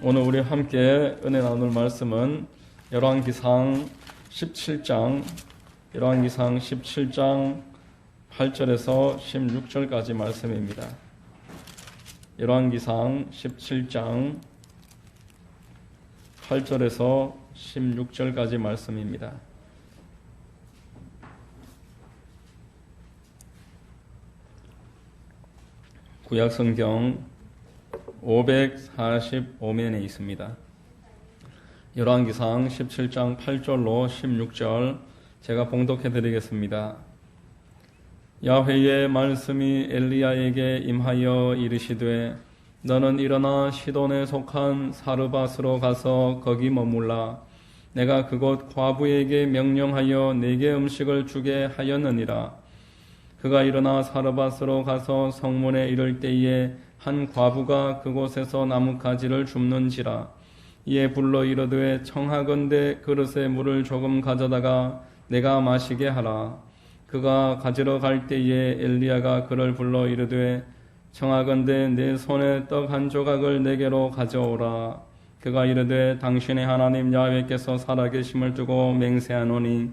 오늘 우리 함께 은혜 나눌 말씀은 열왕기상 17장 8절에서 16절까지 말씀입니다. 열왕기상 17장 8절에서 16절까지 말씀입니다. 구약성경 545면에 있습니다. 열왕기상 17장 8절로 16절 제가 봉독해 드리겠습니다. 야훼의 말씀이 엘리야에게 임하여 이르시되 너는 일어나 시돈에 속한 사르밧으로 가서 거기 머물라. 내가 그곳 과부에게 명령하여 네게 음식을 주게 하였느니라. 그가 일어나 사르밧으로 가서 성문에 이를 때에 한 과부가 그곳에서 나뭇가지를 줍는지라. 이에 불러 이르되 청하건대 그릇에 물을 조금 가져다가 내가 마시게 하라. 그가 가지러 갈 때에 엘리야가 그를 불러 이르되 청하건대 내 손에 떡 한 조각을 내게로 가져오라. 그가 이르되 당신의 하나님 야훼께서 살아계심을 두고 맹세하노니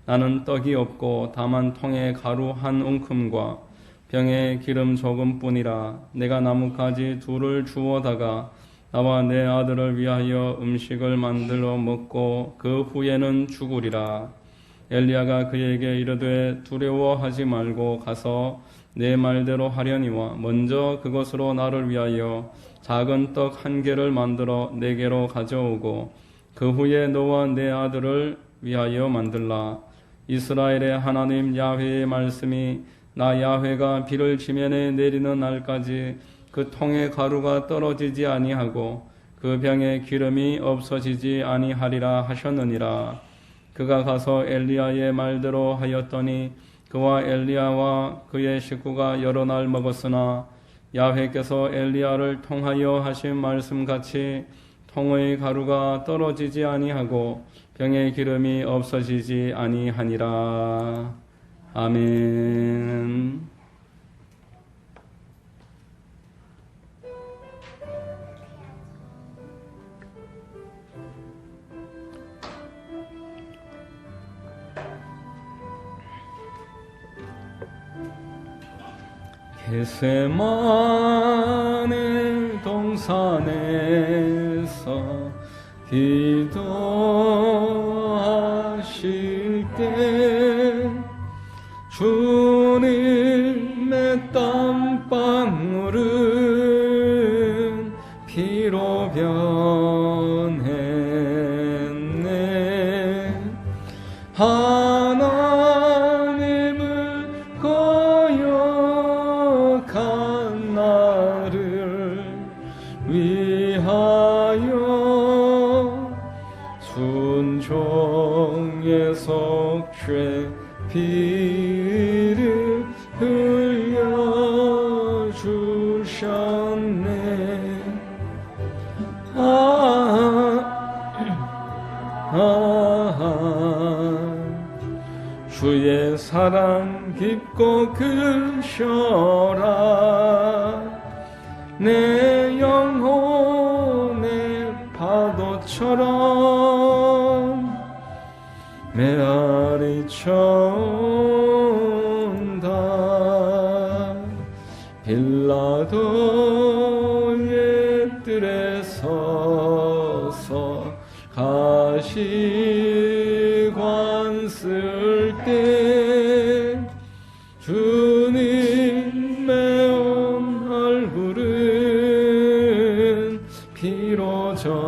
나는 떡이 없고 다만 통에 가루 한 웅큼과 병에 기름 조금뿐이라. 내가 나뭇가지 둘을 주워다가 나와 내 아들을 위하여 음식을 만들어 먹고 그 후에는 죽으리라. 엘리야가 그에게 이르되 두려워하지 말고 가서 내 말대로 하려니와 먼저 그것으로 나를 위하여 작은 떡 한 개를 만들어 내게로 가져오고 그 후에 너와 내 아들을 위하여 만들라. 이스라엘의 하나님 야훼의 말씀이 나 야훼가 비를 지면에 내리는 날까지 그 통에 가루가 떨어지지 아니하고 그 병에 기름이 없어지지 아니하리라 하셨느니라. 그가 가서 엘리야의 말대로 하였더니 그와 엘리야와 그의 식구가 여러 날 먹었으나 야훼께서 엘리야를 통하여 하신 말씀같이 통의 가루가 떨어지지 아니하고 병의 기름이 없어지지 아니하니라. 아멘. 겟세마네 동산에서 기도하실 때 주님의 땀방울은 피로 변했네. 하나님을 거역한 나를 위하여 순종의 속죄 피를 흘려주셨네. 주의 사랑 깊고 크셔라. 내 영혼의 파도처럼 메아리 쳐온다. 빌라도의 뜰에 서서 가시관 쓸 때 주님의 온 얼굴은 피로 젖었네.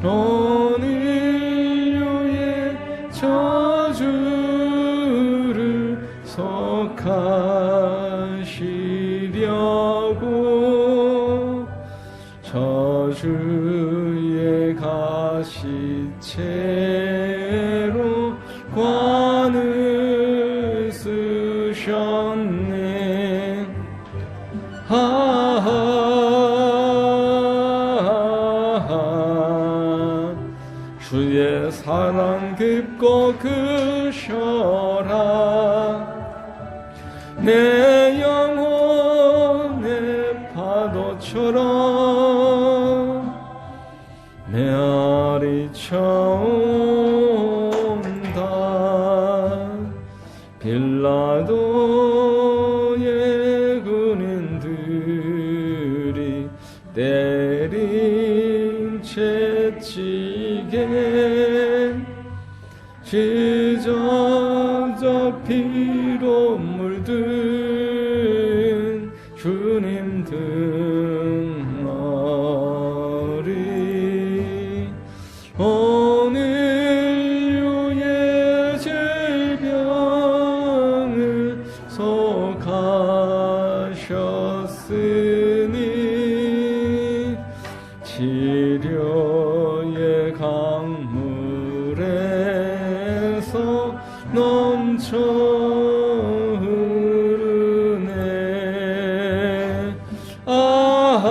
온 인류의 저주를 속하시려고 저주의 가시채로 관을 쓰셨네. 주의 사랑 깊고 크셔라. 내 영혼 파도처럼 메아리 쳐온다. 빌라도의 군인들이 때린 채찍에 지저저 피로 물든 주님 등머리 오늘 유의 질병을 속하셨으니 치료의 강물에서 넘쳐 흐르네. 아하,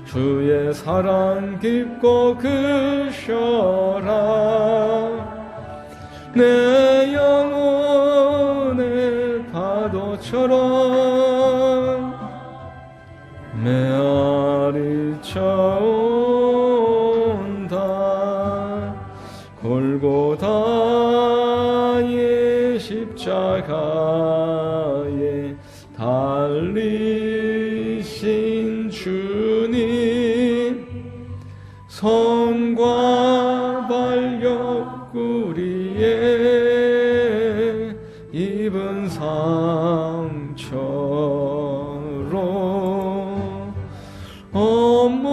주의 사랑 깊고 크셔라. 내 영혼의 파도처럼 메아리 쳐온다. 골고다의 십자가에 달리신 주님 손과 발 옆구리에 입은 상처로 온몸에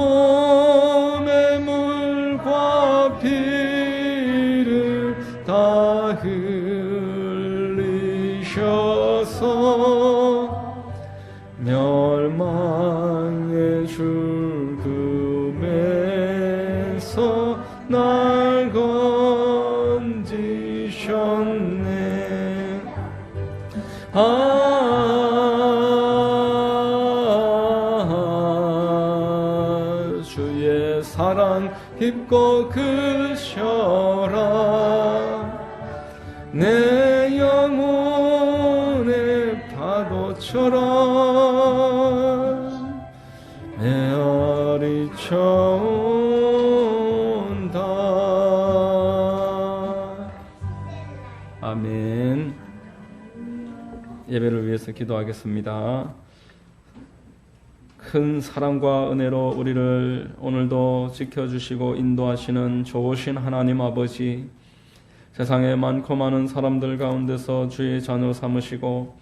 물과 피를 다 흘리셔서 멸망의 줄금에서 날 건지셨네. 주의 사랑 깊고 크셔라. 내 영혼의 파도처럼 메아리 쳐온다. 아멘. 예배를 위해서 기도하겠습니다. 큰 사랑과 은혜로 우리를 오늘도 지켜주시고 인도하시는 좋으신 하나님 아버지, 세상에 많고 많은 사람들 가운데서 주의 자녀 삼으시고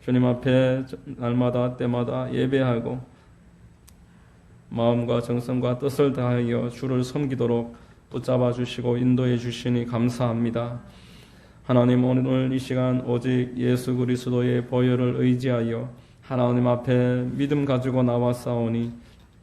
주님 앞에 날마다 때마다 예배하고 마음과 정성과 뜻을 다하여 주를 섬기도록 붙잡아 주시고 인도해 주시니 감사합니다. 하나님, 오늘 이 시간 오직 예수 그리스도의 보혈을 의지하여 하나님 앞에 믿음 가지고 나왔사오니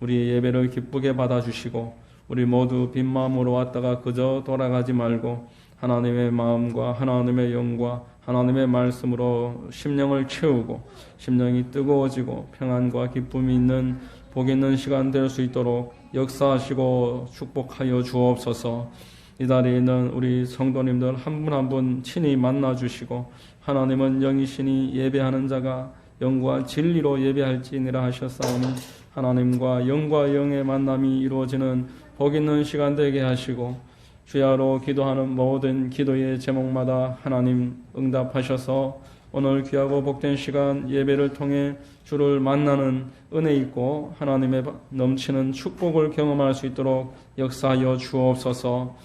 우리 예배를 기쁘게 받아주시고 우리 모두 빈 마음으로 왔다가 그저 돌아가지 말고 하나님의 마음과 하나님의 영과 하나님의 말씀으로 심령을 채우고 심령이 뜨거워지고 평안과 기쁨이 있는 복 있는 시간 될 수 있도록 역사하시고 축복하여 주옵소서. 이 자리에 있는 우리 성도님들 한 분 한 분 친히 만나주시고 하나님은 영이시니 예배하는 자가 영과 진리로 예배할지니라 하셨사오니 하나님과 영과 영의 만남이 이루어지는 복 있는 시간 되게 하시고 주야로 기도하는 모든 기도의 제목마다 하나님 응답하셔서 오늘 귀하고 복된 시간 예배를 통해 주를 만나는 은혜 있고 하나님의 넘치는 축복을 경험할 수 있도록 역사하여 주옵소서.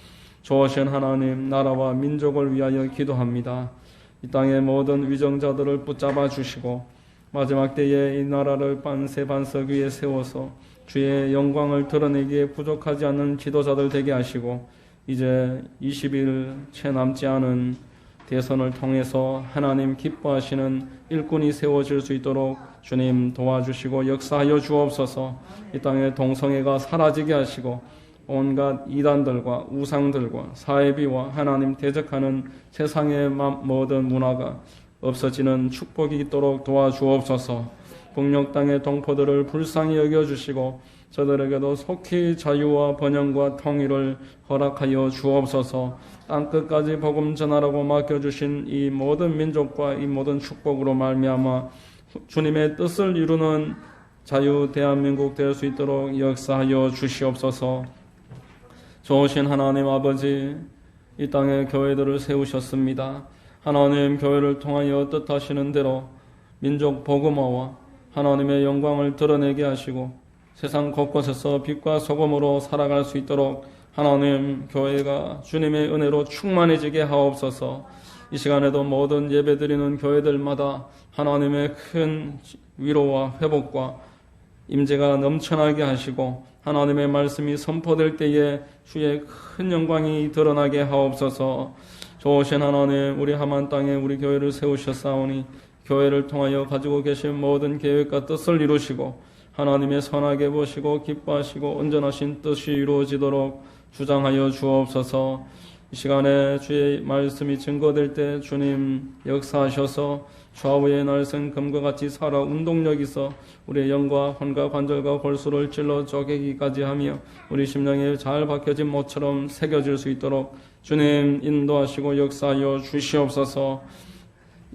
좋으신 하나님, 나라와 민족을 위하여 기도합니다. 이 땅의 모든 위정자들을 붙잡아 주시고 마지막 때에 이 나라를 반세반석 위에 세워서 주의 영광을 드러내기에 부족하지 않는 지도자들 되게 하시고 이제 20일 채 남지 않은 대선을 통해서 하나님 기뻐하시는 일꾼이 세워질 수 있도록 주님 도와주시고 역사하여 주옵소서. 이 땅의 동성애가 사라지게 하시고 온갖 이단들과 우상들과 사회비와 하나님 대적하는 세상의 모든 문화가 없어지는 축복이 있도록 도와주옵소서. 북녘 땅의 동포들을 불쌍히 여겨주시고 저들에게도 속히 자유와 번영과 통일을 허락하여 주옵소서. 땅끝까지 복음 전하라고 맡겨주신 이 모든 민족과 이 모든 축복으로 말미암아 주님의 뜻을 이루는 자유 대한민국 될 수 있도록 역사하여 주시옵소서. 좋으신 하나님 아버지, 이 땅에 교회들을 세우셨습니다. 하나님, 교회를 통하여 뜻하시는 대로 민족 복음화와 하나님의 영광을 드러내게 하시고 세상 곳곳에서 빛과 소금으로 살아갈 수 있도록 하나님, 교회가 주님의 은혜로 충만해지게 하옵소서. 이 시간에도 모든 예배드리는 교회들마다 하나님의 큰 위로와 회복과 임재가 넘쳐나게 하시고 하나님의 말씀이 선포될 때에 주의 큰 영광이 드러나게 하옵소서. 좋으신 하나님, 우리 하만 땅에 우리 교회를 세우셨사오니 교회를 통하여 가지고 계신 모든 계획과 뜻을 이루시고 하나님의 선하게 보시고 기뻐하시고 온전하신 뜻이 이루어지도록 주장하여 주옵소서. 이 시간에 주의 말씀이 증거될 때 주님 역사하셔서 좌우의 날선 금과 같이 살아 운동력 있어 우리의 영과 혼과 관절과 골수를 찔러 쪼개기까지 하며 우리 심령에 잘 박혀진 못처럼 새겨질 수 있도록 주님 인도하시고 역사하여 주시옵소서.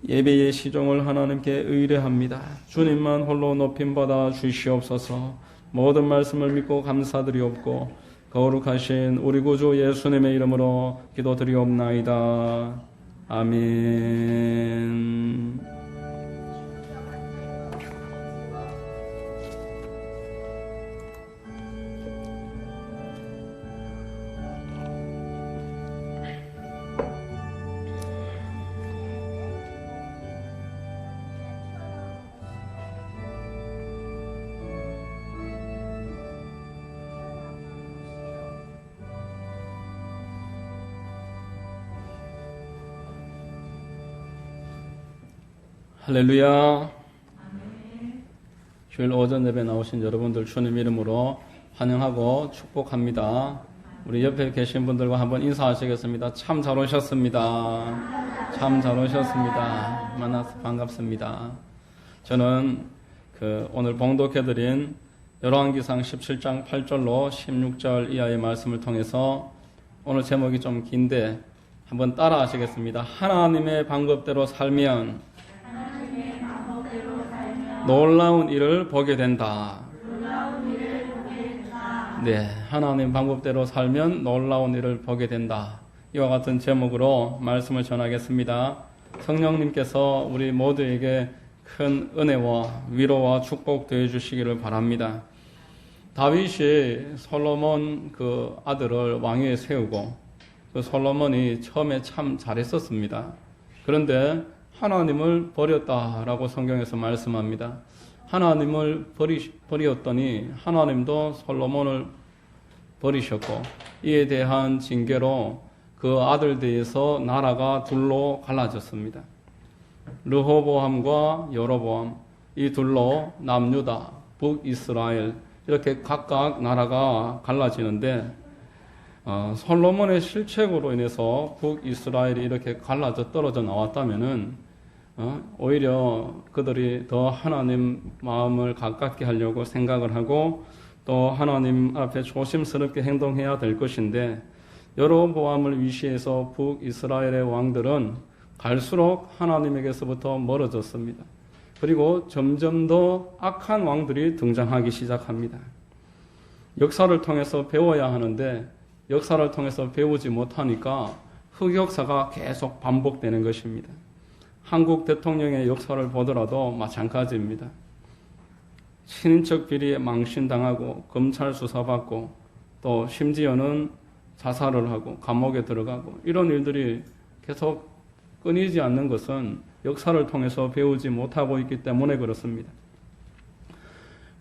예배의 시종을 하나님께 의뢰합니다. 주님만 홀로 높임받아 주시옵소서. 모든 말씀을 믿고 감사드리옵고 거룩하신 우리 구주 예수님의 이름으로 기도드리옵나이다. 아멘. 할렐루야. 주일 오전 예배 나오신 여러분들 주님 이름으로 환영하고 축복합니다. 우리 옆에 계신 분들과 한번 인사하시겠습니다. 참 잘 오셨습니다. 참 잘 오셨습니다. 만나서 반갑습니다. 저는 오늘 봉독해드린 열왕기상 17장 8절로 16절 이하의 말씀을 통해서 오늘 제목이 좀 긴데 한번 따라 하시겠습니다. 하나님의 방법대로 살면 놀라운 일을 보게 된다. 네, 하나님 방법대로 살면 놀라운 일을 보게 된다. 이와 같은 제목으로 말씀을 전하겠습니다. 성령님께서 우리 모두에게 큰 은혜와 위로와 축복 되어 주시기를 바랍니다. 다윗이 솔로몬 그 아들을 왕위에 세우고 그 솔로몬이 처음에 참 잘했었습니다. 그런데 하나님을 버렸다라고 성경에서 말씀합니다. 하나님을 버렸더니 하나님도 솔로몬을 버리셨고 이에 대한 징계로 그 아들 대해서 나라가 둘로 갈라졌습니다. 르호보암과 여로보암, 이 둘로 남유다, 북이스라엘 이렇게 각각 나라가 갈라지는데 솔로몬의 실책으로 인해서 북이스라엘이 이렇게 갈라져 떨어져 나왔다면은 오히려 그들이 더 하나님 마음을 가깝게 하려고 생각을 하고 또 하나님 앞에 조심스럽게 행동해야 될 것인데 여로보암을 위시해서 북이스라엘의 왕들은 갈수록 하나님에게서부터 멀어졌습니다. 그리고 점점 더 악한 왕들이 등장하기 시작합니다. 역사를 통해서 배워야 하는데 역사를 통해서 배우지 못하니까 흑역사가 계속 반복되는 것입니다. 한국 대통령의 역사를 보더라도 마찬가지입니다. 친인척 비리에 망신당하고 검찰 수사받고 또 심지어는 자살을 하고 감옥에 들어가고 이런 일들이 계속 끊이지 않는 것은 역사를 통해서 배우지 못하고 있기 때문에 그렇습니다.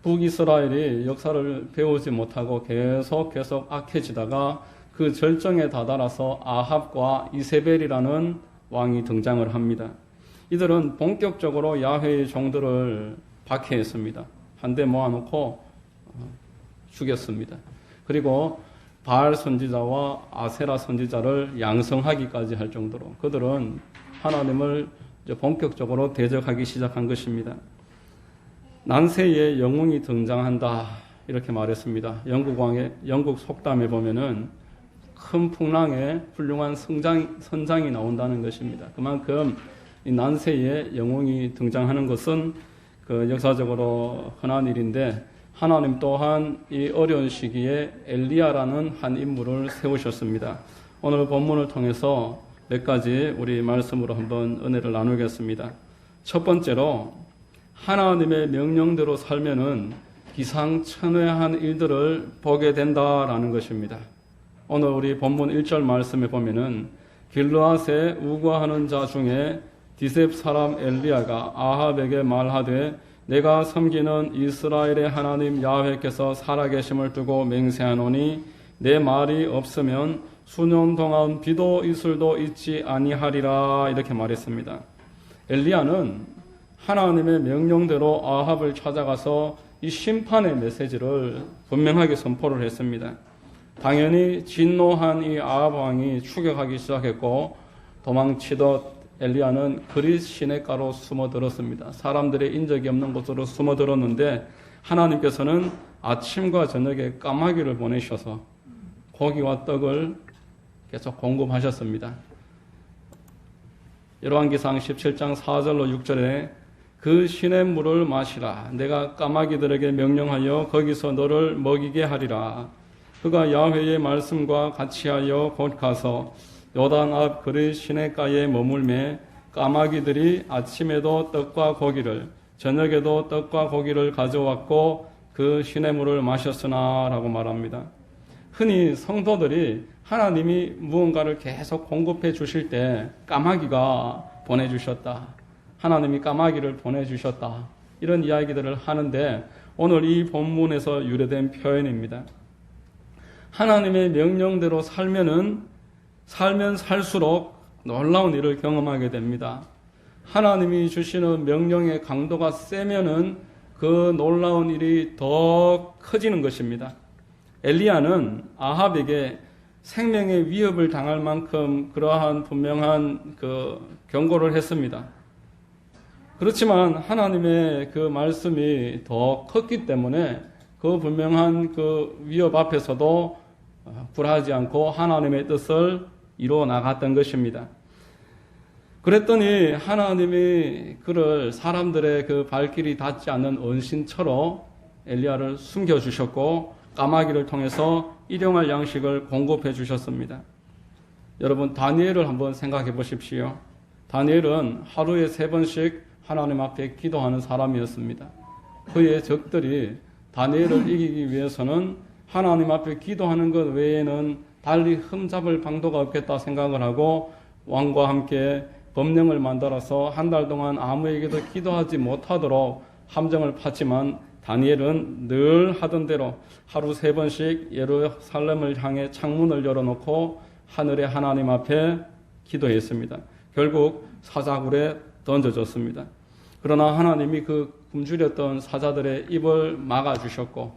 북이스라엘이 역사를 배우지 못하고 계속 악해지다가 그 절정에 다다라서 아합과 이세벨이라는 왕이 등장을 합니다. 이들은 본격적으로 야훼의 종들을 박해했습니다. 한데 모아놓고 죽였습니다. 그리고 바알 선지자와 아세라 선지자를 양성하기까지 할 정도로 그들은 하나님을 본격적으로 대적하기 시작한 것입니다. 난세에 영웅이 등장한다. 이렇게 말했습니다. 영국 속담에 보면은 큰 풍랑에 훌륭한 선장이 나온다는 것입니다. 그만큼 이 난세에 영웅이 등장하는 것은 그 역사적으로 흔한 일인데, 하나님 또한 이 어려운 시기에 엘리야라는 한 인물을 세우셨습니다. 오늘 본문을 통해서 몇 가지 우리 말씀으로 한번 은혜를 나누겠습니다. 첫 번째로, 하나님의 명령대로 살면은 기상천외한 일들을 보게 된다라는 것입니다. 오늘 우리 본문 1절 말씀에 보면은 길르앗에 우거하는 자 중에 디셉 사람 엘리야가 아합에게 말하되 내가 섬기는 이스라엘의 하나님 야훼께서 살아계심을 두고 맹세하노니 내 말이 없으면 수년 동안 비도 이슬도 있지 아니하리라, 이렇게 말했습니다. 엘리야는 하나님의 명령대로 아합을 찾아가서 이 심판의 메시지를 분명하게 선포를 했습니다. 당연히 진노한 이 아합 왕이 추격하기 시작했고, 도망치던 엘리야는 그릿 시냇가로 숨어들었습니다. 사람들의 인적이 없는 곳으로 숨어들었는데, 하나님께서는 아침과 저녁에 까마귀를 보내셔서 고기와 떡을 계속 공급하셨습니다. 열왕기상 17장 4절로 6절에 그 시냇물을 마시라. 내가 까마귀들에게 명령하여 거기서 너를 먹이게 하리라. 그가 야훼의 말씀과 같이하여 곧 가서 요단 앞 그릿 시냇가에 머물매 까마귀들이 아침에도 떡과 고기를 저녁에도 떡과 고기를 가져왔고 그 시냇물을 마셨으나 라고 말합니다. 흔히 성도들이 하나님이 무언가를 계속 공급해 주실 때 까마귀가 보내주셨다, 하나님이 까마귀를 보내주셨다, 이런 이야기들을 하는데, 오늘 이 본문에서 유래된 표현입니다. 하나님의 명령대로 살면 살수록 놀라운 일을 경험하게 됩니다. 하나님이 주시는 명령의 강도가 세면은 그 놀라운 일이 더 커지는 것입니다. 엘리야는 아합에게 생명의 위협을 당할 만큼 그러한 분명한 그 경고를 했습니다. 그렇지만 하나님의 그 말씀이 더 컸기 때문에 그 분명한 그 위협 앞에서도 굴하지 않고 하나님의 뜻을 이루어 나갔던 것입니다. 그랬더니 하나님이 그를 사람들의 그 발길이 닿지 않는 언신처럼 엘리야를 숨겨주셨고 까마귀를 통해서 일용할 양식을 공급해 주셨습니다. 여러분, 다니엘을 한번 생각해 보십시오. 다니엘은 하루에 3번씩 하나님 앞에 기도하는 사람이었습니다. 그의 적들이 다니엘을 이기기 위해서는 하나님 앞에 기도하는 것 외에는 달리 흠잡을 방도가 없겠다 생각을 하고 왕과 함께 법령을 만들어서 한 달 동안 아무에게도 기도하지 못하도록 함정을 팠지만, 다니엘은 늘 하던 대로 하루 3번씩 예루살렘을 향해 창문을 열어놓고 하늘의 하나님 앞에 기도했습니다. 결국 사자굴에 던져졌습니다. 그러나 하나님이 그 굶주렸던 사자들의 입을 막아주셨고,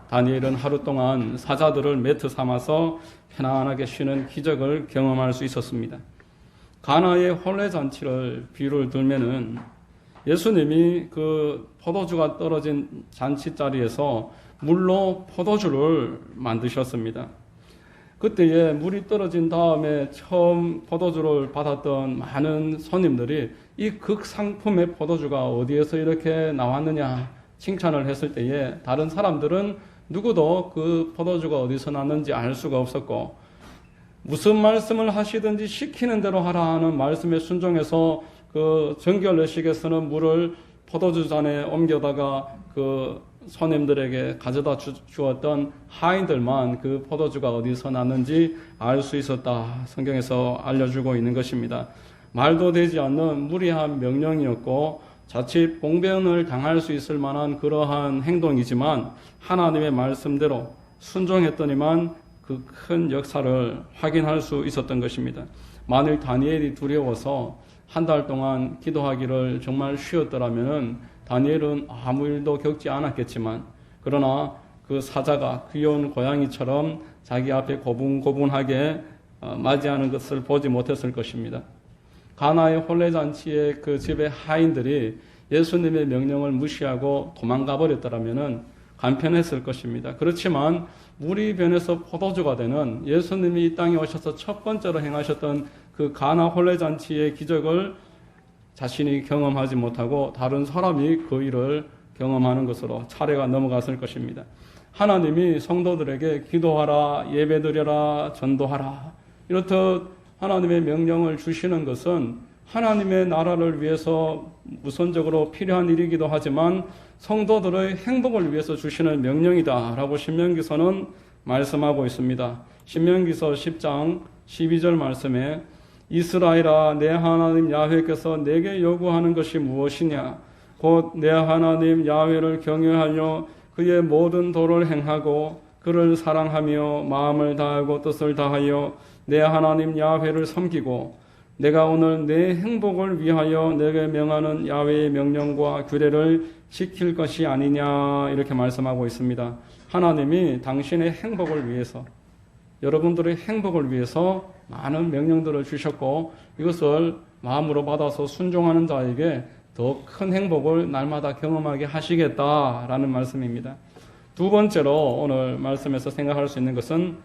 다니엘은 하루 동안 사자들을 매트 삼아서 편안하게 쉬는 기적을 경험할 수 있었습니다. 가나의 혼례잔치를 비유를 들면은 예수님이 그 포도주가 떨어진 잔치자리에서 물로 포도주를 만드셨습니다. 그때에 물이 떨어진 다음에 처음 포도주를 받았던 많은 손님들이 이 극상품의 포도주가 어디에서 이렇게 나왔느냐 칭찬을 했을 때에 다른 사람들은 누구도 그 포도주가 어디서 났는지 알 수가 없었고, 무슨 말씀을 하시든지 시키는 대로 하라 하는 말씀에 순종해서 그 정결례식에서는 물을 포도주 잔에 옮겨다가 그 손님들에게 가져다 주었던 하인들만 그 포도주가 어디서 났는지 알 수 있었다, 성경에서 알려주고 있는 것입니다. 말도 되지 않는 무리한 명령이었고 자칫 봉변을 당할 수 있을 만한 그러한 행동이지만 하나님의 말씀대로 순종했더니만 그 큰 역사를 확인할 수 있었던 것입니다. 만일 다니엘이 두려워서 한 달 동안 기도하기를 정말 쉬었더라면 다니엘은 아무 일도 겪지 않았겠지만, 그러나 그 사자가 귀여운 고양이처럼 자기 앞에 고분고분하게 맞이하는 것을 보지 못했을 것입니다. 가나의 혼례잔치의 그 집의 하인들이 예수님의 명령을 무시하고 도망가 버렸더라면 간편했을 것입니다. 그렇지만 물이 변해서 포도주가 되는 예수님이 이 땅에 오셔서 첫 번째로 행하셨던 그 가나 혼례잔치의 기적을 자신이 경험하지 못하고 다른 사람이 그 일을 경험하는 것으로 차례가 넘어갔을 것입니다. 하나님이 성도들에게 기도하라, 예배드려라, 전도하라 이렇듯 하나님의 명령을 주시는 것은 하나님의 나라를 위해서 우선적으로 필요한 일이기도 하지만 성도들의 행복을 위해서 주시는 명령이다라고 신명기서는 말씀하고 있습니다. 신명기서 10장 12절 말씀에 이스라엘아 내 하나님 야훼께서 내게 요구하는 것이 무엇이냐 곧 내 하나님 야훼를 경외하여 그의 모든 도를 행하고 그를 사랑하며 마음을 다하고 뜻을 다하여 내 하나님 야훼를 섬기고 내가 오늘 내 행복을 위하여 내게 명하는 야훼의 명령과 규례를 지킬 것이 아니냐 이렇게 말씀하고 있습니다. 하나님이 당신의 행복을 위해서 여러분들의 행복을 위해서 많은 명령들을 주셨고 이것을 마음으로 받아서 순종하는 자에게 더 큰 행복을 날마다 경험하게 하시겠다라는 말씀입니다. 두 번째로 오늘 말씀에서 생각할 수 있는 것은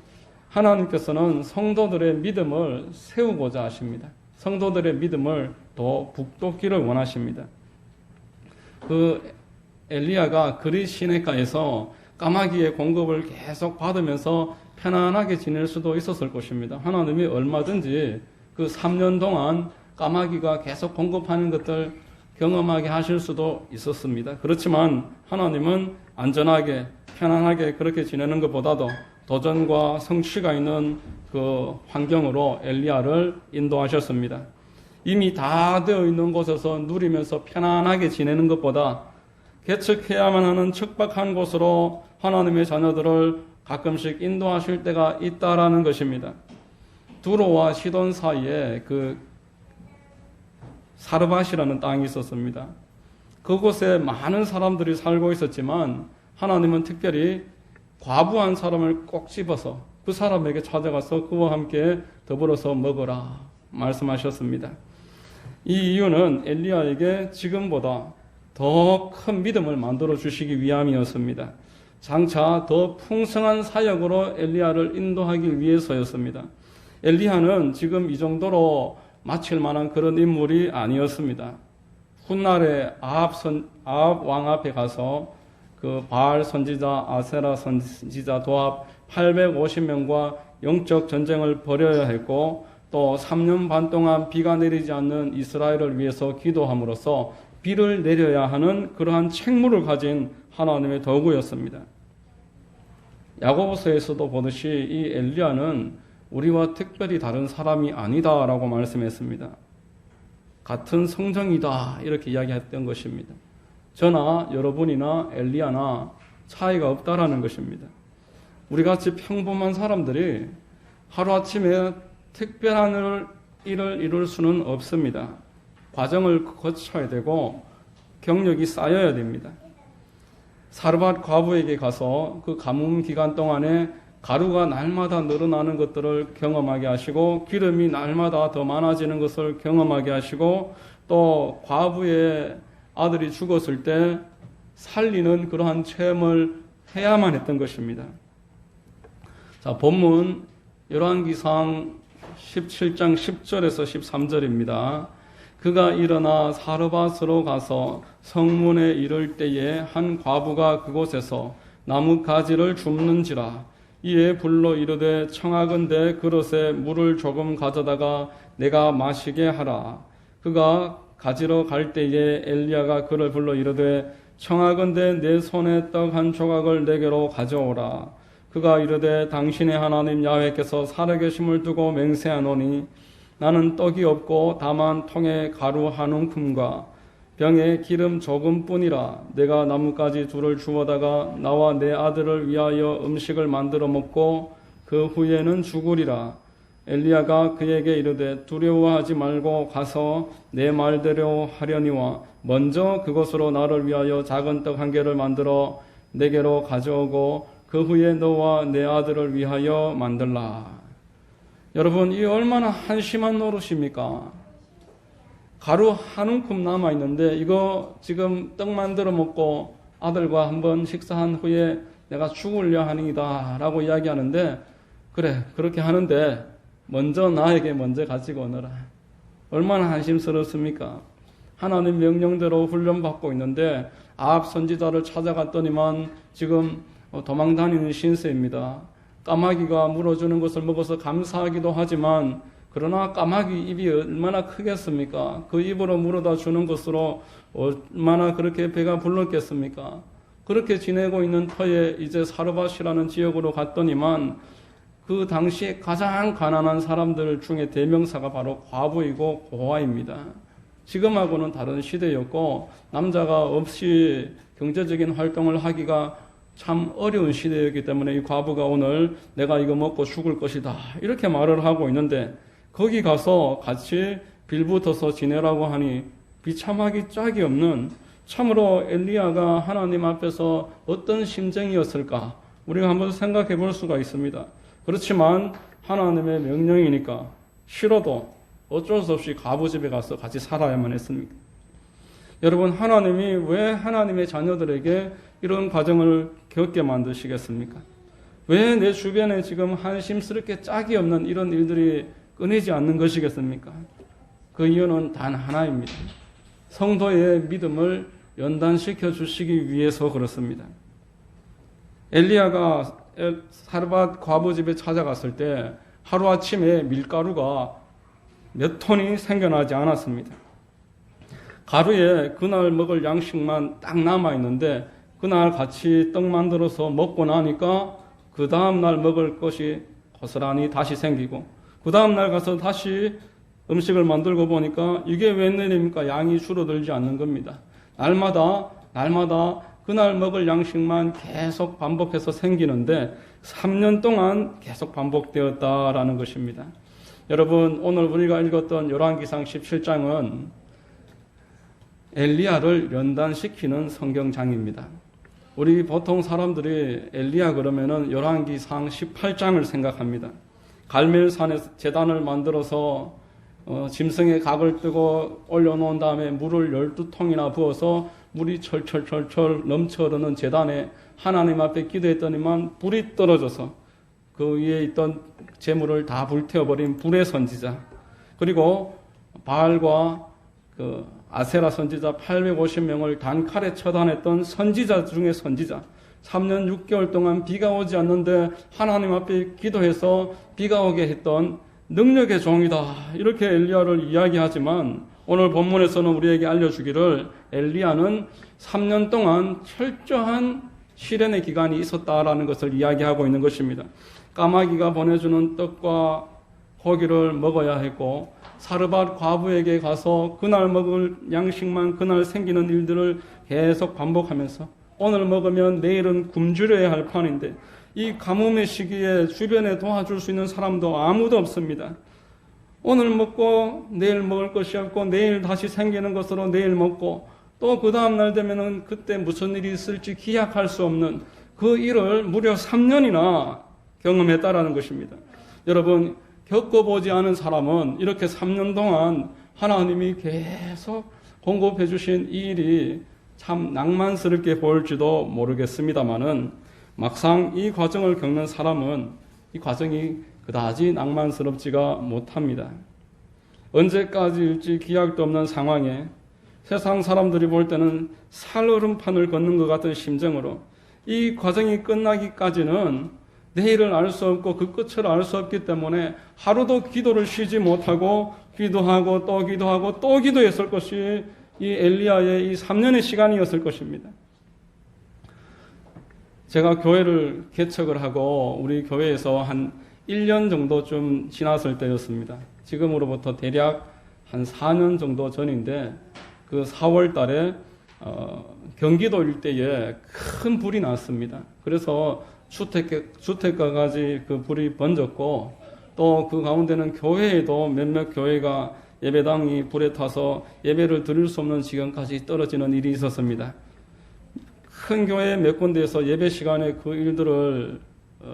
하나님께서는 성도들의 믿음을 세우고자 하십니다. 성도들의 믿음을 더 북돋기를 원하십니다. 그 엘리야가 그릿 시내가에서 까마귀의 공급을 계속 받으면서 편안하게 지낼 수도 있었을 것입니다. 하나님이 얼마든지 그 3년 동안 까마귀가 계속 공급하는 것들 경험하게 하실 수도 있었습니다. 그렇지만 하나님은 안전하게 편안하게 그렇게 지내는 것보다도 도전과 성취가 있는 그 환경으로 엘리야를 인도하셨습니다. 이미 다 되어 있는 곳에서 누리면서 편안하게 지내는 것보다 개척해야만 하는 척박한 곳으로 하나님의 자녀들을 가끔씩 인도하실 때가 있다라는 것입니다. 두로와 시돈 사이에 그 사르밧이라는 땅이 있었습니다. 그곳에 많은 사람들이 살고 있었지만 하나님은 특별히 과부한 사람을 꼭 집어서 그 사람에게 찾아가서 그와 함께 더불어서 먹어라 말씀하셨습니다. 이 이유는 엘리야에게 지금보다 더 큰 믿음을 만들어 주시기 위함이었습니다. 장차 더 풍성한 사역으로 엘리야를 인도하기 위해서였습니다. 엘리야는 지금 이 정도로 마칠 만한 그런 인물이 아니었습니다. 훗날에 아합 왕 앞에 가서 그 바알 선지자, 아세라 선지자 도합 850명과 영적 전쟁을 벌여야 했고 또 3년 반 동안 비가 내리지 않는 이스라엘을 위해서 기도함으로써 비를 내려야 하는 그러한 책무를 가진 하나님의 도구였습니다. 야고보서에서도 보듯이 이 엘리야는 우리와 특별히 다른 사람이 아니다라고 말씀했습니다. 같은 성정이다 이렇게 이야기했던 것입니다. 저나 여러분이나 엘리야나 차이가 없다라는 것입니다. 우리같이 평범한 사람들이 하루아침에 특별한 일을 이룰 수는 없습니다. 과정을 거쳐야 되고 경력이 쌓여야 됩니다. 사르밧 과부에게 가서 그 가뭄 기간 동안에 가루가 날마다 늘어나는 것들을 경험하게 하시고 기름이 날마다 더 많아지는 것을 경험하게 하시고 또 과부의 아들이 죽었을 때 살리는 그러한 체험을 해야만 했던 것입니다. 자, 본문 열왕기상 17장 10절에서 13절입니다. 그가 일어나 사르밧으로 가서 성문에 이를 때에 한 과부가 그곳에서 나무 가지를 줍는지라. 이에 불러 이르되 청하건대 그릇에 물을 조금 가져다가 내가 마시게 하라. 그가 가지러 갈 때에 엘리야가 그를 불러 이르되 청하건대 내 손에 떡 한 조각을 내게로 가져오라. 그가 이르되 당신의 하나님 야훼께서 살아계심을 두고 맹세하노니 나는 떡이 없고 다만 통에 가루 한 움큼과 병에 기름 조금뿐이라. 내가 나뭇가지 둘을 주워다가 나와 내 아들을 위하여 음식을 만들어 먹고 그 후에는 죽으리라. 엘리야가 그에게 이르되 두려워하지 말고 가서 내 말대로 하려니와 먼저 그것으로 나를 위하여 작은 떡 한 개를 만들어 내게로 가져오고 그 후에 너와 내 아들을 위하여 만들라. 여러분, 이 얼마나 한심한 노릇입니까? 가루 한 움큼 남아 있는데 이거 지금 떡 만들어 먹고 아들과 한번 식사한 후에 내가 죽으려 하니이다 라고 이야기하는데, 그래 그렇게 하는데 먼저 나에게 먼저 가지고 오너라. 얼마나 한심스럽습니까? 하나님 명령대로 훈련받고 있는데 아합 선지자를 찾아갔더니만 지금 도망다니는 신세입니다. 까마귀가 물어주는 것을 먹어서 감사하기도 하지만, 그러나 까마귀 입이 얼마나 크겠습니까? 그 입으로 물어다 주는 것으로 얼마나 그렇게 배가 불렀겠습니까? 그렇게 지내고 있는 터에 이제 사르밧이라는 지역으로 갔더니만 그 당시에 가장 가난한 사람들 중에 대명사가 바로 과부이고 고아입니다. 지금하고는 다른 시대였고 남자가 없이 경제적인 활동을 하기가 참 어려운 시대였기 때문에 이 과부가 오늘 내가 이거 먹고 죽을 것이다 이렇게 말을 하고 있는데, 거기 가서 같이 빌붙어서 지내라고 하니 비참하기 짝이 없는, 참으로 엘리야가 하나님 앞에서 어떤 심정이었을까 우리가 한번 생각해 볼 수가 있습니다. 그렇지만 하나님의 명령이니까 싫어도 어쩔 수 없이 과부 집에 가서 같이 살아야만 했습니다. 여러분, 하나님이 왜 하나님의 자녀들에게 이런 과정을 겪게 만드시겠습니까? 왜 내 주변에 지금 한심스럽게 짝이 없는 이런 일들이 끊이지 않는 것이겠습니까? 그 이유는 단 하나입니다. 성도의 믿음을 연단시켜 주시기 위해서 그렇습니다. 엘리야가 사르밧 과부 집에 찾아갔을 때 하루아침에 밀가루가 몇 톤이 생겨나지 않았습니다. 가루에 그날 먹을 양식만 딱 남아있는데 그날 같이 떡 만들어서 먹고 나니까 그 다음날 먹을 것이 고스란히 다시 생기고, 그 다음날 가서 다시 음식을 만들고 보니까 이게 웬일입니까? 양이 줄어들지 않는 겁니다. 날마다 그날 먹을 양식만 계속 반복해서 생기는데 3년 동안 계속 반복되었다라는 것입니다. 여러분, 오늘 우리가 읽었던 열왕기상 17장은 엘리야를 연단시키는 성경장입니다. 우리 보통 사람들이 엘리야 그러면은 열왕기상 18장을 생각합니다. 갈멜산에서 제단을 만들어서 짐승의 각을 뜨고 올려놓은 다음에 물을 12통이나 부어서 물이 철철철철 넘쳐 흐르는 제단에 하나님 앞에 기도했더니만 불이 떨어져서 그 위에 있던 재물을 다 불태워버린 불의 선지자, 그리고 바알과 그 아세라 선지자 850명을 단칼에 처단했던 선지자 중에 선지자, 3년 6개월 동안 비가 오지 않는데 하나님 앞에 기도해서 비가 오게 했던 능력의 종이다, 이렇게 엘리야를 이야기하지만 오늘 본문에서는 우리에게 알려주기를 엘리야는 3년 동안 철저한 시련의 기간이 있었다라는 것을 이야기하고 있는 것입니다. 까마귀가 보내주는 떡과 고기를 먹어야 했고, 사르밧 과부에게 가서 그날 먹을 양식만 그날 생기는 일들을 계속 반복하면서 오늘 먹으면 내일은 굶주려야 할 판인데 이 가뭄의 시기에 주변에 도와줄 수 있는 사람도 아무도 없습니다. 오늘 먹고 내일 먹을 것이 없고 내일 다시 생기는 것으로 내일 먹고 또 그 다음날 되면은 그때 무슨 일이 있을지 기약할 수 없는 그 일을 무려 3년이나 경험했다라는 것입니다. 여러분, 겪어보지 않은 사람은 이렇게 3년 동안 하나님이 계속 공급해 주신 이 일이 참 낭만스럽게 보일지도 모르겠습니다만은 막상 이 과정을 겪는 사람은 이 과정이 그다지 낭만스럽지가 못합니다. 언제까지일지 기약도 없는 상황에 세상 사람들이 볼 때는 살얼음판을 걷는 것 같은 심정으로 이 과정이 끝나기까지는 내일을 알 수 없고 그 끝을 알 수 없기 때문에 하루도 기도를 쉬지 못하고 기도하고 또 기도하고 또 기도했을 것이 이 엘리야의 이 3년의 시간이었을 것입니다. 제가 교회를 개척을 하고 우리 교회에서 한 1년 정도 좀 지났을 때였습니다. 지금으로부터 대략 한 4년 정도 전인데 그 4월 달에 경기도 일대에 큰 불이 났습니다. 그래서 주택가까지 그 불이 번졌고 또 그 가운데는 교회에도 몇몇 교회가 예배당이 불에 타서 예배를 드릴 수 없는 지경까지 떨어지는 일이 있었습니다. 큰 교회 몇 군데에서 예배 시간에 그 일들을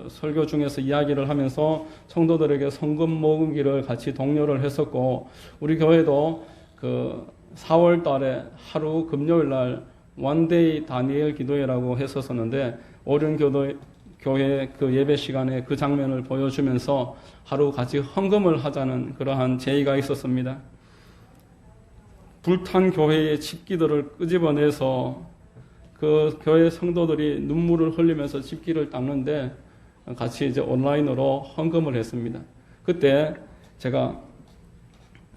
설교 중에서 이야기를 하면서 성도들에게 성금 모으기를 같이 독려를 했었고, 우리 교회도 그 4월 달에 하루 금요일 날 원데이 다니엘 기도회라고 했었었는데 오륜교회 그 예배 시간에 그 장면을 보여주면서 하루 같이 헌금을 하자는 그러한 제의가 있었습니다. 불탄 교회의 집기들을 끄집어내서 그 교회 성도들이 눈물을 흘리면서 집기를 닦는데 같이 이제 온라인으로 헌금을 했습니다. 그때 제가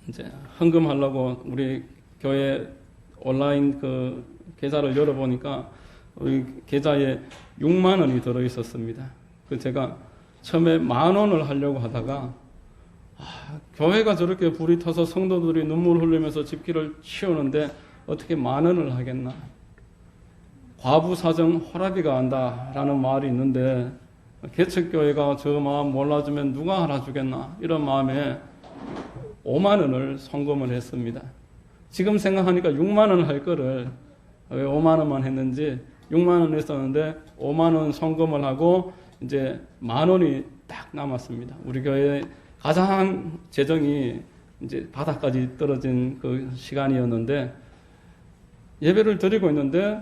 이제 헌금하려고 우리 교회 온라인 그 계좌를 열어보니까 우리 계좌에 6만 원이 들어 있었습니다. 그 제가 처음에 10,000원을 하려고 하다가 교회가 저렇게 불이 타서 성도들이 눈물 흘리면서 집기를 치우는데 어떻게 10,000원을 하겠나? 과부 사정 호라비가 한다라는 말이 있는데 개척교회가 저 마음 몰라주면 누가 알아주겠나? 이런 마음에 5만 원을 송금을 했습니다. 지금 생각하니까 6만 원 할 거를 왜 5만 원만 했는지 6만 원 했었는데 5만 원 송금을 하고 이제 10,000원이 딱 남았습니다. 우리 교회 가장 재정이 이제 바닥까지 떨어진 그 시간이었는데 예배를 드리고 있는데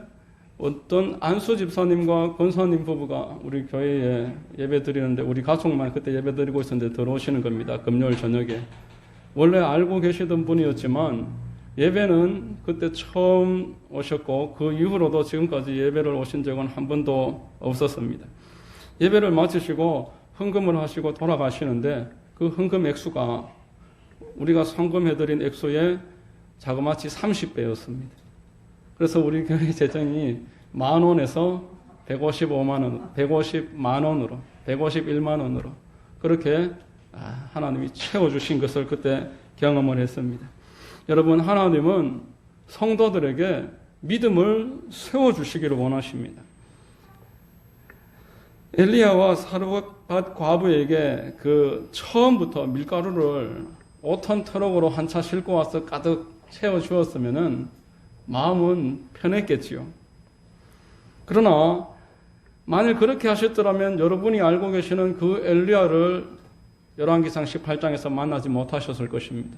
어떤 안수 집사님과 권사님 부부가 우리 교회에 예배 드리는데 우리 가족만 그때 예배 드리고 있었는데 들어오시는 겁니다. 금요일 저녁에. 원래 알고 계시던 분이었지만 예배는 그때 처음 오셨고 그 이후로도 지금까지 예배를 오신 적은 한 번도 없었습니다. 예배를 마치시고 헌금을 하시고 돌아가시는데 그 헌금 액수가 우리가 송금해드린 액수의 자그마치 30배였습니다. 그래서 우리 교회 재정이 10,000원에서 155만 원, 150만 원으로, 151만 원으로 그렇게 하나님이 채워주신 것을 그때 경험을 했습니다. 여러분, 하나님은 성도들에게 믿음을 세워주시기를 원하십니다. 엘리야와 사르밧 과부에게 그 처음부터 밀가루를 5톤 트럭으로 한 차 싣고 와서 가득 채워주었으면은 마음은 편했겠지요. 그러나 만일 그렇게 하셨더라면 여러분이 알고 계시는 그 엘리야를 열왕기상 18장에서 만나지 못하셨을 것입니다.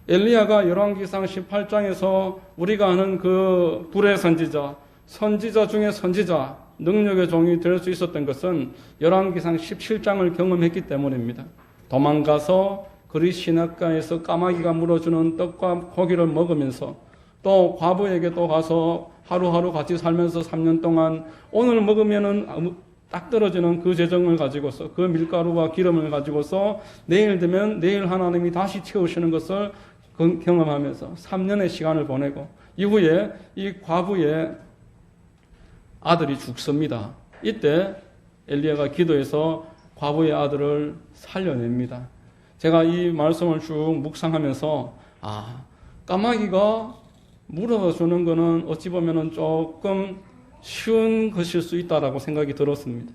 엘리야가 열왕기상 18장에서 우리가 아는 그 불의 선지자, 선지자 중에 선지자, 능력의 종이 될 수 있었던 것은 열왕기상 17장을 경험했기 때문입니다. 도망가서 그리 시냇가에서 까마귀가 물어주는 떡과 고기를 먹으면서 또 과부에게 또 가서 하루하루 같이 살면서 3년 동안 오늘 먹으면은 딱 떨어지는 그 재정을 가지고서 그 밀가루와 기름을 가지고서 내일 되면 내일 하나님이 다시 채우시는 것을 경험하면서 3년의 시간을 보내고 이후에 이 과부의 아들이 죽습니다. 이때 엘리야가 기도해서 과부의 아들을 살려냅니다. 제가 이 말씀을 쭉 묵상하면서 까마귀가 물어주는 거는 어찌 보면 조금 쉬운 것일 수 있다라고 생각이 들었습니다.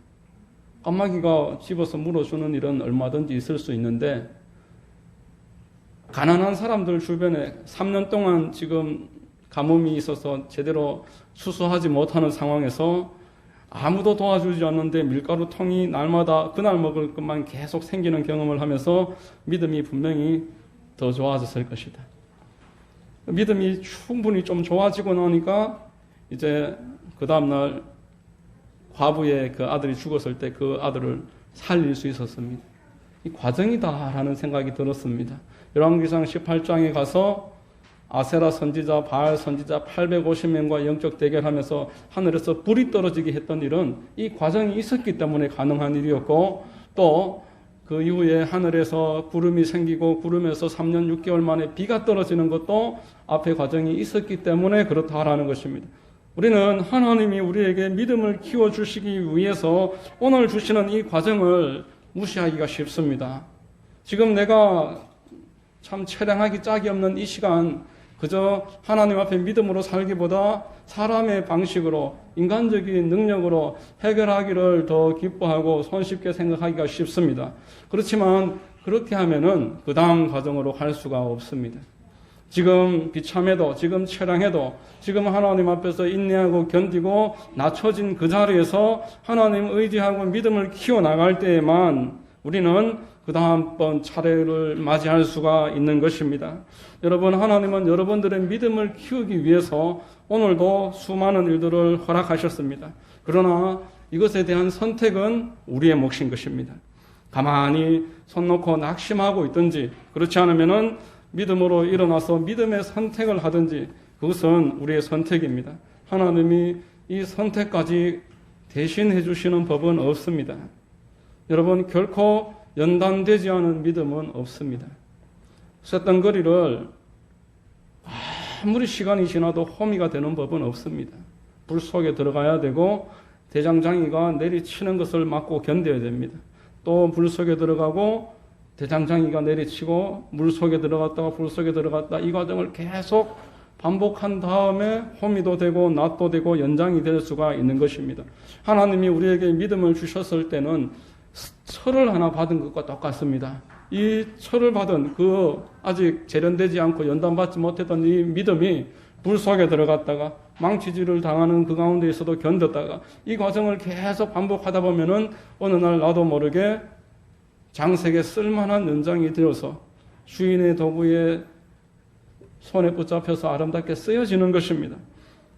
까마귀가 집어서 물어주는 일은 얼마든지 있을 수 있는데 가난한 사람들 주변에 3년 동안 지금 가뭄이 있어서 제대로 추수하지 못하는 상황에서 아무도 도와주지 않는데 밀가루 통이 날마다 그날 먹을 것만 계속 생기는 경험을 하면서 믿음이 분명히 더 좋아졌을 것이다. 믿음이 충분히 좀 좋아지고 나니까 이제 그 다음날 과부의 그 아들이 죽었을 때 그 아들을 살릴 수 있었습니다. 이 과정이다라는 생각이 들었습니다. 열왕기상 18장에 가서 아세라 선지자, 바알 선지자 850명과 영적 대결하면서 하늘에서 불이 떨어지게 했던 일은 이 과정이 있었기 때문에 가능한 일이었고 또 그 이후에 하늘에서 구름이 생기고 구름에서 3년 6개월 만에 비가 떨어지는 것도 앞에 과정이 있었기 때문에 그렇다라는 것입니다. 우리는 하나님이 우리에게 믿음을 키워주시기 위해서 오늘 주시는 이 과정을 무시하기가 쉽습니다. 지금 내가 참 처량하기 짝이 없는 이 시간 그저 하나님 앞에 믿음으로 살기보다 사람의 방식으로 인간적인 능력으로 해결하기를 더 기뻐하고 손쉽게 생각하기가 쉽습니다. 그렇지만 그렇게 하면은 그 다음 과정으로 갈 수가 없습니다. 지금 비참해도 지금 처량해도 지금 하나님 앞에서 인내하고 견디고 낮춰진 그 자리에서 하나님 의지하고 믿음을 키워나갈 때에만 우리는 그 다음번 차례를 맞이할 수가 있는 것입니다. 여러분, 하나님은 여러분들의 믿음을 키우기 위해서 오늘도 수많은 일들을 허락하셨습니다. 그러나 이것에 대한 선택은 우리의 몫인 것입니다. 가만히 손 놓고 낙심하고 있든지, 그렇지 않으면은 믿음으로 일어나서 믿음의 선택을 하든지, 그것은 우리의 선택입니다. 하나님이 이 선택까지 대신해 주시는 법은 없습니다. 여러분, 결코 연단되지 않은 믿음은 없습니다. 쇳덩거리를 아무리 시간이 지나도 호미가 되는 법은 없습니다. 불 속에 들어가야 되고 대장장이가 내리치는 것을 막고 견뎌야 됩니다. 또 불 속에 들어가고 대장장이가 내리치고 물 속에 들어갔다가 불 속에 들어갔다, 이 과정을 계속 반복한 다음에 호미도 되고 낫도 되고 연장이 될 수가 있는 것입니다. 하나님이 우리에게 믿음을 주셨을 때는 철을 하나 받은 것과 똑같습니다. 이 철을 받은 그 아직 재련되지 않고 연단받지 못했던 이 믿음이 불 속에 들어갔다가 망치질을 당하는 그 가운데에서도 견뎠다가 이 과정을 계속 반복하다 보면은 어느 날 나도 모르게 장색에 쓸만한 연장이 되어서 주인의 도구에 손에 붙잡혀서 아름답게 쓰여지는 것입니다.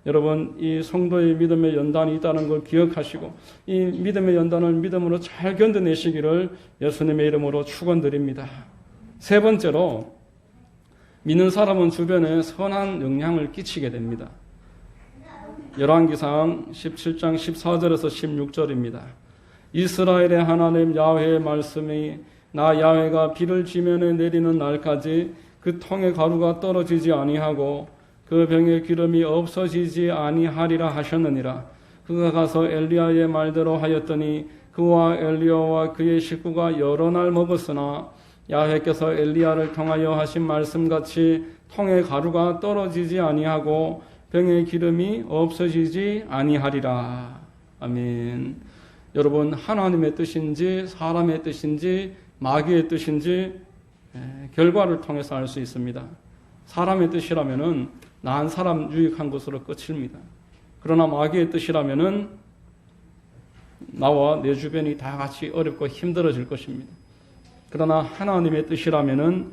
여러분, 이 성도의 믿음의 연단이 있다는 걸 기억하시고 이 믿음의 연단을 믿음으로 잘 견뎌내시기를 예수님의 이름으로 축원드립니다. 세 번째로, 믿는 사람은 주변에 선한 영향을 끼치게 됩니다. 열왕기상 17장 14절에서 16절입니다. 이스라엘의 하나님 야훼의 말씀이 나 야훼가 비를 지면에 내리는 날까지 그 통의 가루가 떨어지지 아니하고 그 병의 기름이 없어지지 아니하리라 하셨느니라. 그가 가서 엘리야의 말대로 하였더니 그와 엘리야와 그의 식구가 여러 날 먹었으나 야훼께서 엘리야를 통하여 하신 말씀같이 통의 가루가 떨어지지 아니하고 병의 기름이 없어지지 아니하리라. 아멘. 여러분, 하나님의 뜻인지 사람의 뜻인지 마귀의 뜻인지 결과를 통해서 알 수 있습니다. 사람의 뜻이라면은 나 한 사람 유익한 것으로 끝입니다. 그러나 마귀의 뜻이라면은 나와 내 주변이 다 같이 어렵고 힘들어질 것입니다. 그러나 하나님의 뜻이라면은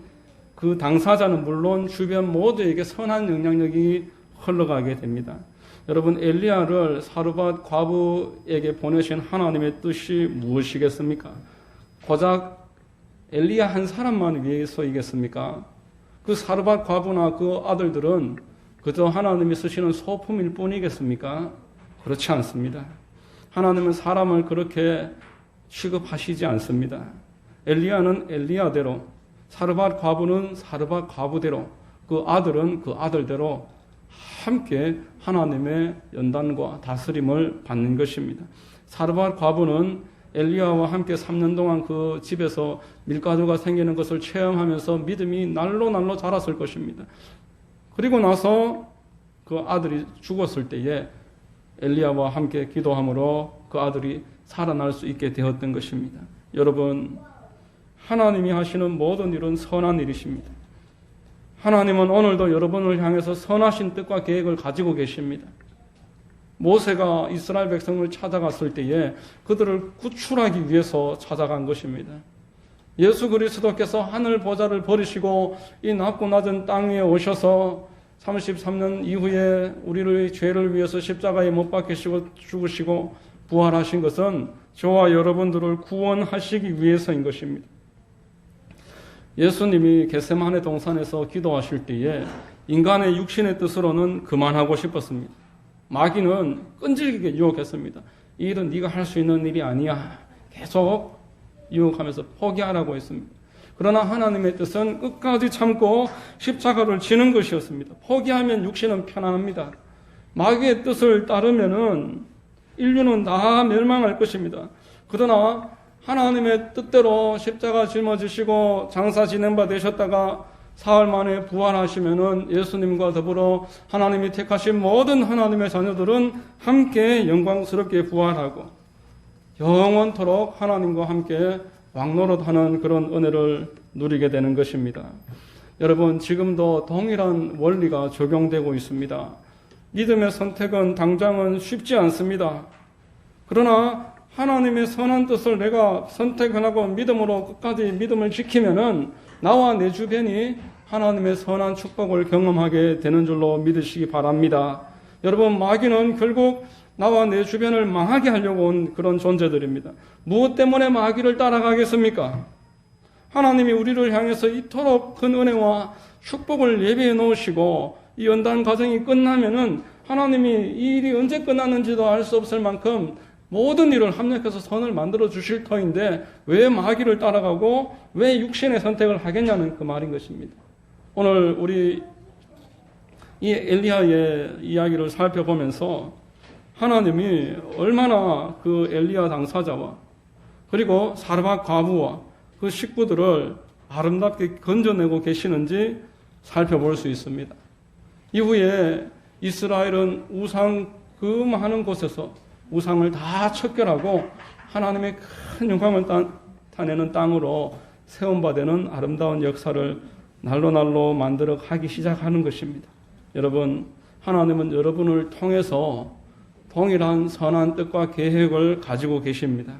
그 당사자는 물론 주변 모두에게 선한 영향력이 흘러가게 됩니다. 여러분, 엘리야를 사르밧 과부에게 보내신 하나님의 뜻이 무엇이겠습니까? 고작 엘리야 한 사람만 위해서이겠습니까? 그 사르밧 과부나 그 아들들은 그저 하나님이 쓰시는 소품일 뿐이겠습니까? 그렇지 않습니다. 하나님은 사람을 그렇게 취급하시지 않습니다. 엘리야는 엘리야대로, 사르밧 과부는 사르밧 과부대로, 그 아들은 그 아들대로 함께 하나님의 연단과 다스림을 받는 것입니다. 사르밧 과부는 엘리야와 함께 3년 동안 그 집에서 밀가루가 생기는 것을 체험하면서 믿음이 날로 자랐을 것입니다. 그리고 나서 그 아들이 죽었을 때에 엘리야와 함께 기도함으로 그 아들이 살아날 수 있게 되었던 것입니다. 여러분, 하나님이 하시는 모든 일은 선한 일이십니다. 하나님은 오늘도 여러분을 향해서 선하신 뜻과 계획을 가지고 계십니다. 모세가 이스라엘 백성을 찾아갔을 때에 그들을 구출하기 위해서 찾아간 것입니다. 예수 그리스도께서 하늘 보좌를 버리시고 이 낮고 낮은 땅 위에 오셔서 33년 이후에 우리의 죄를 위해서 십자가에 못 박히시고 죽으시고 부활하신 것은 저와 여러분들을 구원하시기 위해서인 것입니다. 예수님이 겟세마네 동산에서 기도하실 때에 인간의 육신의 뜻으로는 그만하고 싶었습니다. 마귀는 끈질기게 유혹했습니다. 이 일은 네가 할 수 있는 일이 아니야. 계속 유혹하면서 포기하라고 했습니다. 그러나 하나님의 뜻은 끝까지 참고 십자가를 지는 것이었습니다. 포기하면 육신은 편안합니다. 마귀의 뜻을 따르면은 인류는 다 멸망할 것입니다. 그러나 하나님의 뜻대로 십자가 짊어지시고 장사 지낸 바 되셨다가 사흘 만에 부활하시면은 예수님과 더불어 하나님이 택하신 모든 하나님의 자녀들은 함께 영광스럽게 부활하고 영원토록 하나님과 함께 왕노릇하는 그런 은혜를 누리게 되는 것입니다. 여러분, 지금도 동일한 원리가 적용되고 있습니다. 믿음의 선택은 당장은 쉽지 않습니다. 그러나 하나님의 선한 뜻을 내가 선택하고 믿음으로 끝까지 믿음을 지키면은 나와 내 주변이 하나님의 선한 축복을 경험하게 되는 줄로 믿으시기 바랍니다. 여러분, 마귀는 결국 나와 내 주변을 망하게 하려고 온 그런 존재들입니다. 무엇 때문에 마귀를 따라가겠습니까? 하나님이 우리를 향해서 이토록 큰 은혜와 축복을 예비해 놓으시고 이 연단 과정이 끝나면은 하나님이 이 일이 언제 끝났는지도 알 수 없을 만큼 모든 일을 합력해서 선을 만들어 주실 터인데 왜 마귀를 따라가고 왜 육신의 선택을 하겠냐는 그 말인 것입니다. 오늘 우리 이 엘리야의 이야기를 살펴보면서 하나님이 얼마나 그 엘리야 당사자와 그리고 사르밧 과부와 그 식구들을 아름답게 건져내고 계시는지 살펴볼 수 있습니다. 이후에 이스라엘은 우상 금하는 곳에서 우상을 다 척결하고 하나님의 큰 영광을 타내는 땅으로 세움받는 아름다운 역사를 날로 만들어 가기 시작하는 것입니다. 여러분, 하나님은 여러분을 통해서 동일한 선한 뜻과 계획을 가지고 계십니다.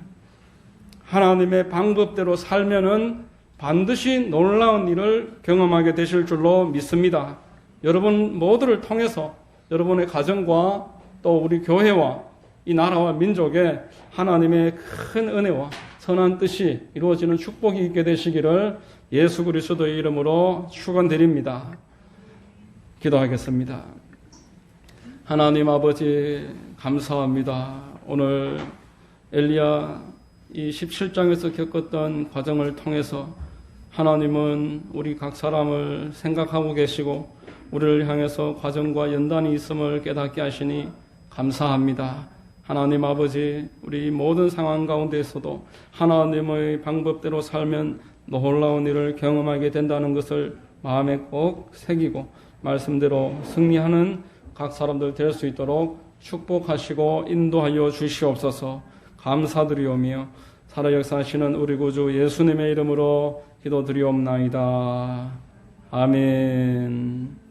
하나님의 방법대로 살면은 반드시 놀라운 일을 경험하게 되실 줄로 믿습니다. 여러분 모두를 통해서 여러분의 가정과 또 우리 교회와 이 나라와 민족에 하나님의 큰 은혜와 선한 뜻이 이루어지는 축복이 있게 되시기를 예수 그리스도의 이름으로 축원드립니다. 기도하겠습니다. 하나님 아버지 감사합니다. 오늘 엘리야 이 17장에서 겪었던 과정을 통해서 하나님은 우리 각 사람을 생각하고 계시고 우리를 향해서 과정과 연단이 있음을 깨닫게 하시니 감사합니다. 하나님 아버지, 우리 모든 상황 가운데에서도 하나님의 방법대로 살면 놀라운 일을 경험하게 된다는 것을 마음에 꼭 새기고 말씀대로 승리하는 각 사람들 될 수 있도록 축복하시고 인도하여 주시옵소서. 감사드리오며 살아 역사하시는 우리 구주 예수님의 이름으로 기도드리옵나이다. 아멘.